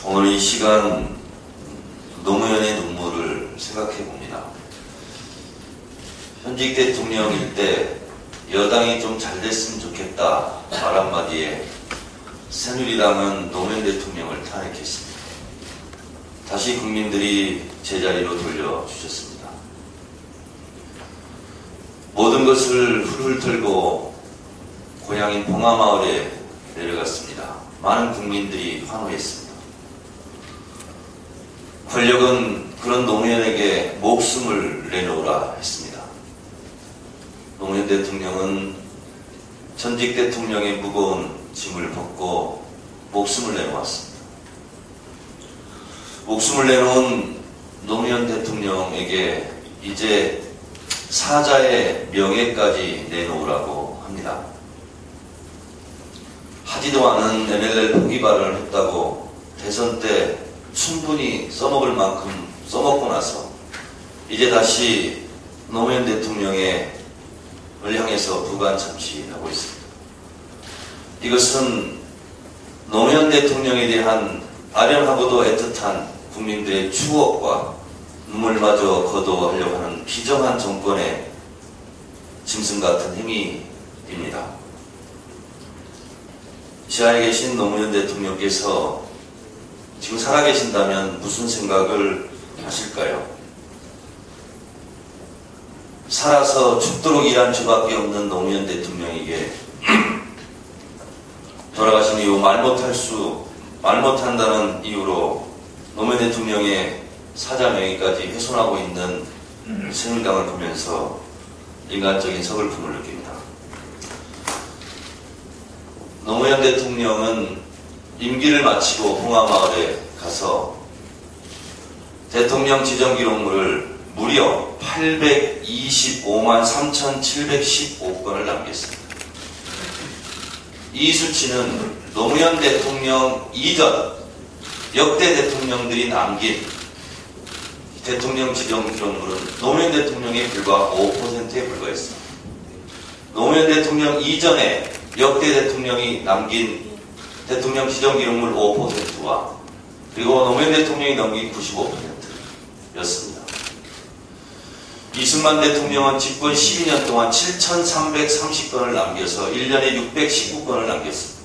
오늘 이 시간 노무현의 눈물을 생각해 봅니다. 현직 대통령일 때 여당이 좀 잘 됐으면 좋겠다 말 한마디에 새누리당은 노무현 대통령을 탄핵했습니다. 다시 국민들이 제자리로 돌려주셨습니다. 모든 것을 훌훌 털고 고향인 봉하마을에 내려갔습니다. 많은 국민들이 환호했습니다. 권력은 그런 노무현에게 목숨을 내놓으라 했습니다. 노무현 대통령은 전직 대통령의 무거운 짐을 벗고 목숨을 내놓았습니다. 목숨을 내놓은 노무현 대통령에게 이제 사자의 명예까지 내놓으라고 합니다. 하지도 않은 NLL 포기 발언을 했다고 대선 때 충분히 써먹을 만큼 써먹고 나서 이제 다시 노무현 대통령을 향해서 부관 참시하고 있습니다. 이것은 노무현 대통령에 대한 아련하고도 애틋한 국민들의 추억과 눈물마저 거둬하려고 하는 비정한 정권의 짐승 같은 행위입니다. 지하에 계신 노무현 대통령께서 지금 살아계신다면 무슨 생각을 하실까요? 살아서 죽도록 일한 수밖에 없는 노무현 대통령에게 돌아가신 이후 말 못한다는 이유로 노무현 대통령의 사자 명예까지 훼손하고 있는 새누리당을 보면서 인간적인 서글픔을 느낍니다. 노무현 대통령은 임기를 마치고 봉하마을에 가서 대통령 지정 기록물을 무려 825만 3,715건을 남겼습니다. 이 수치는 노무현 대통령 이전 역대 대통령들이 남긴 대통령 지정 기록물은 노무현 대통령에 불과 5%에 불과했습니다. 노무현 대통령 이전에 역대 대통령이 남긴 대통령 지정 기록물 5%와 그리고 노무현 대통령이 넘긴 95%였습니다. 이승만 대통령은 집권 12년 동안 7,330건을 남겨서 1년에 619건을 남겼습니다.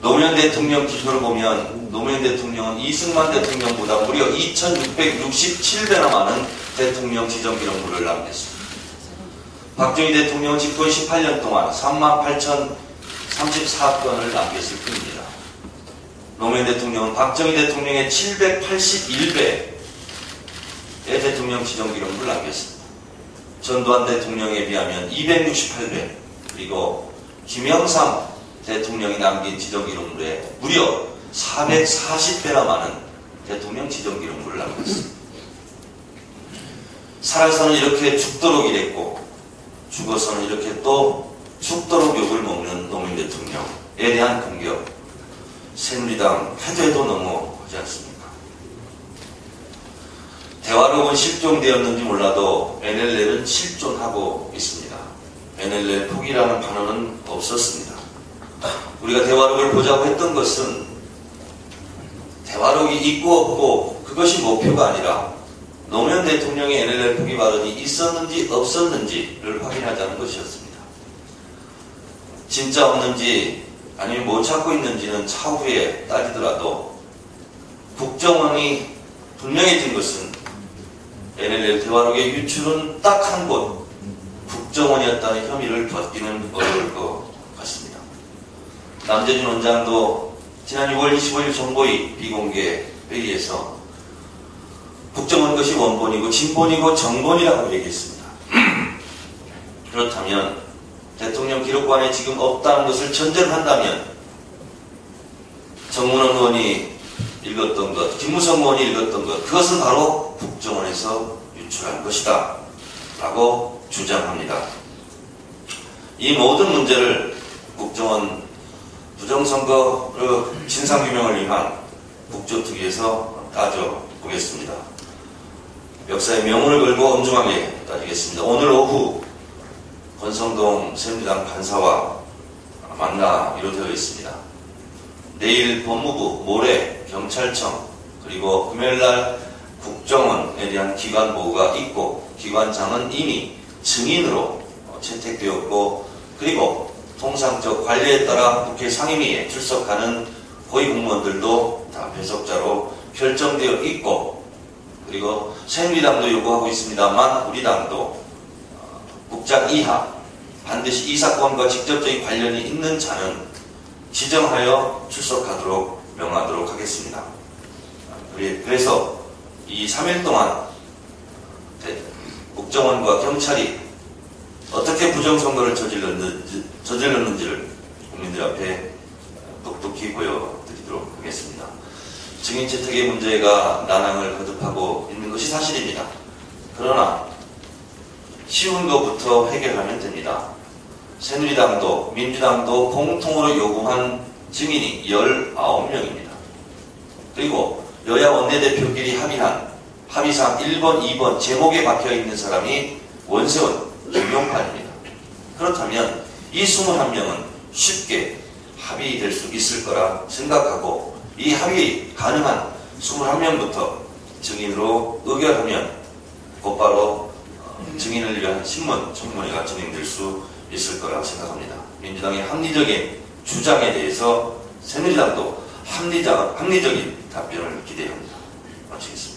노무현 대통령 기조를 보면 노무현 대통령은 이승만 대통령보다 무려 2,667배나 많은 대통령 지정 기록물을 남겼습니다. 박정희 대통령은 집권 18년 동안 38,034건을 남겼을 뿐입니다. 노무현 대통령은 박정희 대통령의 781배의 대통령 지정 기록물을 남겼습니다. 전두환 대통령에 비하면 268배, 그리고 김영삼 대통령이 남긴 지정 기록물에 무려 440배나 많은 대통령 지정 기록물을 남겼습니다. 살아서는 이렇게 죽도록 일했고 죽어서는 이렇게 또 죽도록 욕을 먹는 노무현 대통령에 대한 공격, 새누리당 해도 너무 하지 않습니까? 대화록은 실종되었는지 몰라도 NLL은 실존하고 있습니다. NLL 포기라는 단어는 없었습니다. 우리가 대화록을 보자고 했던 것은 대화록이 있고 없고 그것이 목표가 아니라 노무현 대통령의 NLL 포기 발언이 있었는지 없었는지를 확인하자는 것이었습니다. 진짜 없는지 아니면 못 찾고 있는지는 차후에 따지더라도 국정원이 분명해진 것은 NLL 대화록의 유출은 딱 한 곳 국정원이었다는 혐의를 벗기는 어려울 것 같습니다. 남재준 원장도 지난 6월 25일 정보위 비공개 회의에서 국정원 것이 원본이고 진본이고 정본이라고 얘기했습니다. 그렇다면 대통령 기록관에 지금 없다는 것을 전제로 한다면 정문원 의원이 읽었던 것, 김무성 의원이 읽었던 것, 그것은 바로 국정원에서 유출한 것이다 라고 주장합니다. 이 모든 문제를 국정원 부정선거 진상규명을 위한 국조특위에서 따져보겠습니다. 역사의 명운을 걸고 엄중하게 따지겠습니다. 오늘 오후 권성동 새누리당 간사와 만나기로 되어 있습니다. 내일 법무부, 모레 경찰청, 그리고 금요일날 국정원에 대한 기관 보고가 있고 기관장은 이미 증인으로 채택되었고 그리고 통상적 관례에 따라 국회 상임위에 출석하는 고위공무원들도 다 배석자로 결정되어 있고 그리고 새누리당도 요구하고 있습니다만 우리 당도 국장 이하 반드시 이 사건과 직접적인 관련이 있는 자는 지정하여 출석하도록 명하도록 하겠습니다. 그래서 이 3일 동안 국정원과 경찰이 어떻게 부정선거를 저질렀는지를 국민들 앞에 똑똑히 보여드리도록 하겠습니다. 증인 채택의 문제가 난항을 거듭하고 있는 것이 사실입니다. 그러나 쉬운 것부터 해결하면 됩니다. 새누리당도 민주당도 공통으로 요구한 증인이 19명입니다. 그리고 여야 원내대표끼리 합의상 1번, 2번 제목에 박혀있는 사람이 원세훈, 김용판입니다. 그렇다면 이 21명은 쉽게 합의될 수 있을 거라 생각하고 이 합의 가능한 21명부터 증인으로 의결하면 곧바로 증인을 위한 신문, 청문회가 진행될 수 있을 거라 생각합니다. 민주당의 합리적인 주장에 대해서 새누리당도 합리적인 답변을 기대합니다. 마치겠습니다.